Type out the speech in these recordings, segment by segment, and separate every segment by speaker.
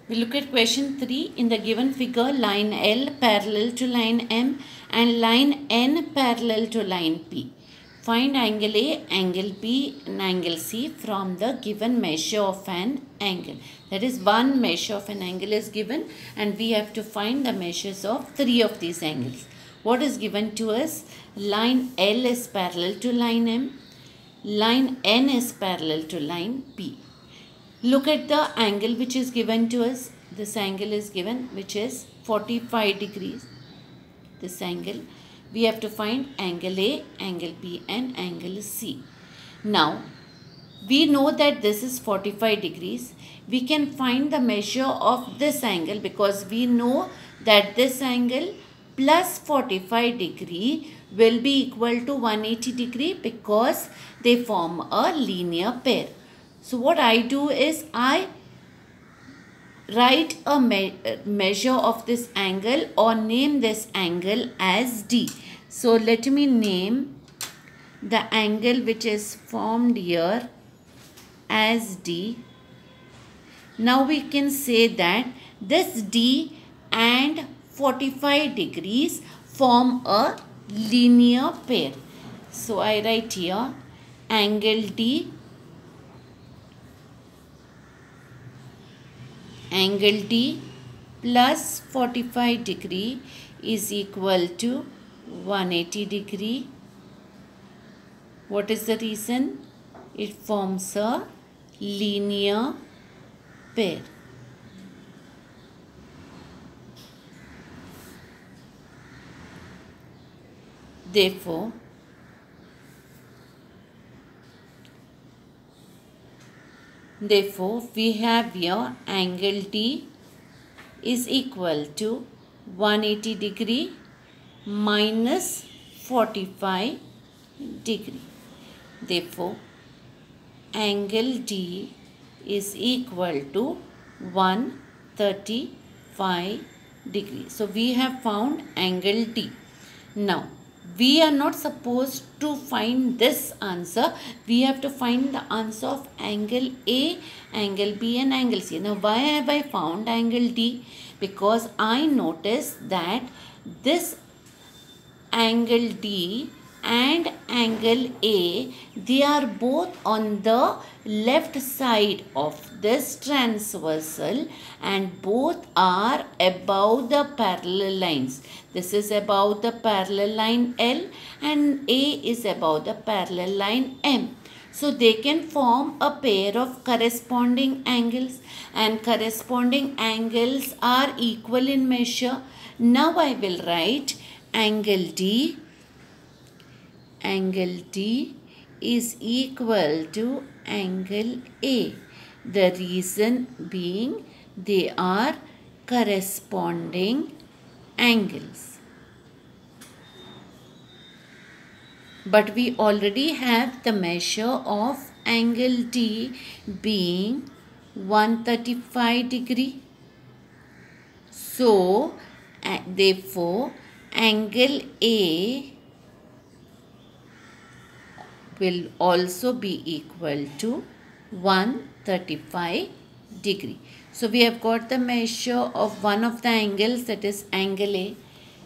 Speaker 1: We look at question 3. In the given figure, line L parallel to line M and line N parallel to line P. Find angle A, angle B and angle C from the given measure of an angle. That is, one measure of an angle is given and we have to find the measures of 3 of these angles. What is given to us? Line L is parallel to line M. Line N is parallel to line P. Look at the angle which is given to us. This angle is given, which is 45 degrees. This angle. We have to find angle A, angle B and angle C. Now, we know that this is 45 degrees. We can find the measure of this angle because we know that this angle plus 45 degree will be equal to 180 degree because they form a linear pair. So what I do is I write a measure of this angle or name this angle as D. So let me name the angle which is formed here as D. Now we can say that this D and 45 degrees form a linear pair. So I write here angle D, angle D plus 45 degree is equal to 180 degree. What is the reason? It forms a linear pair. Therefore, we have here angle D is equal to 180 degree minus 45 degree. Therefore, angle D is equal to 135 degree. So, we have found angle D. Now, we are not supposed to find this answer. We have to find the answer of angle A, angle B and angle C. Now, why have I found angle D? Because I noticed that this angle D and angle A, they are both on the left side of this transversal and both are above the parallel lines. This is above the parallel line L and A is above the parallel line M. So they can form a pair of corresponding angles and corresponding angles are equal in measure. Now I will write angle D is equal to angle A. The reason being they are corresponding angles. But we already have the measure of angle D being 135 degree. So, therefore, angle A will also be equal to 135 degree. So we have got the measure of one of the angles, that is angle A.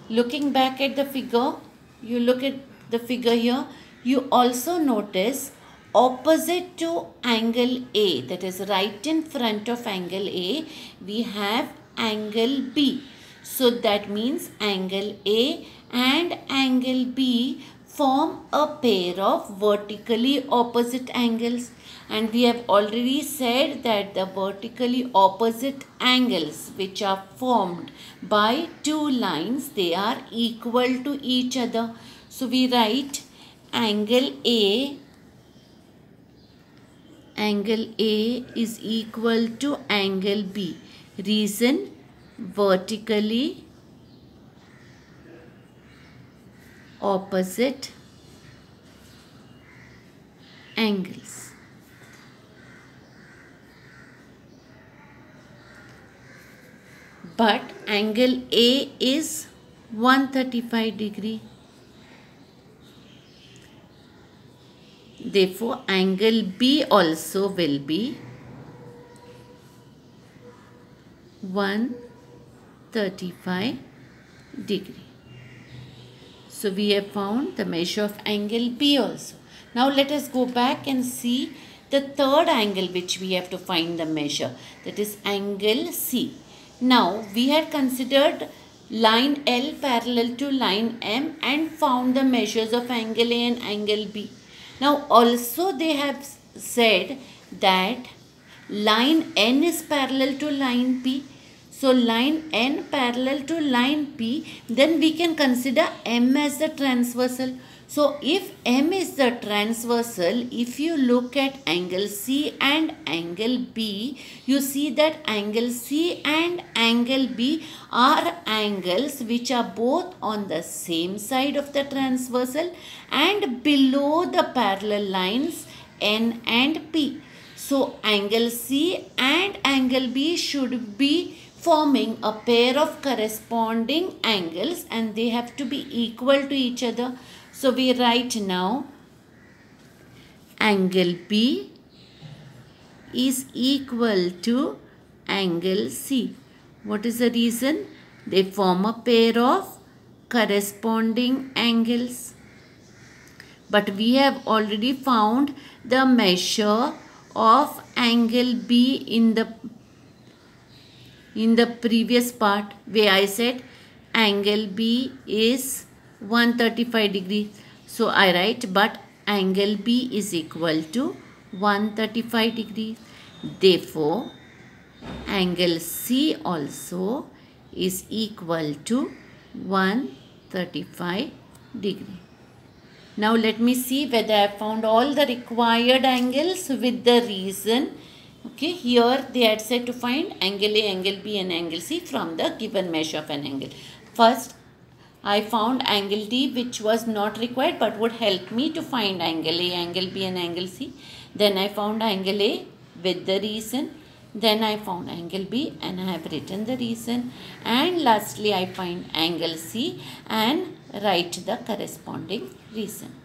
Speaker 1: Looking back at the figure, you look at the figure here, you also notice opposite to angle A, that is right in front of angle A, we have angle B. So that means angle A and angle B form a pair of vertically opposite angles, and we have already said that the vertically opposite angles which are formed by two lines, they are equal to each other. So we write angle A is equal to angle B. Reason, vertically opposite angles. But angle A is 135 degree. Therefore, angle B also will be 135 degree. So we have found the measure of angle B also. Now let us go back and see the third angle which we have to find the measure, that is angle C. Now we had considered line L parallel to line M and found the measures of angle A and angle B. Now also they have said that line N is parallel to line P. So line N parallel to line P, then we can consider M as the transversal. So if M is the transversal, if you look at angle C and angle B, you see that angle C and angle B are angles which are both on the same side of the transversal and below the parallel lines N and P. So angle C and angle B should be forming a pair of corresponding angles and they have to be equal to each other. So we write now angle B is equal to angle C. What is the reason? They form a pair of corresponding angles. But we have already found the measure of angle B in the previous part where I said angle B is 135 degrees. So I write but angle B is equal to 135 degrees. Therefore, angle C also is equal to 135 degree. Now let me see whether I have found all the required angles with the reason. Okay, here they had said to find angle A, angle B and angle C from the given measure of an angle. First, I found angle D which was not required but would help me to find angle A, angle B and angle C. Then I found angle A with the reason. Then I found angle B and I have written the reason. And lastly, I find angle C and write the corresponding reason.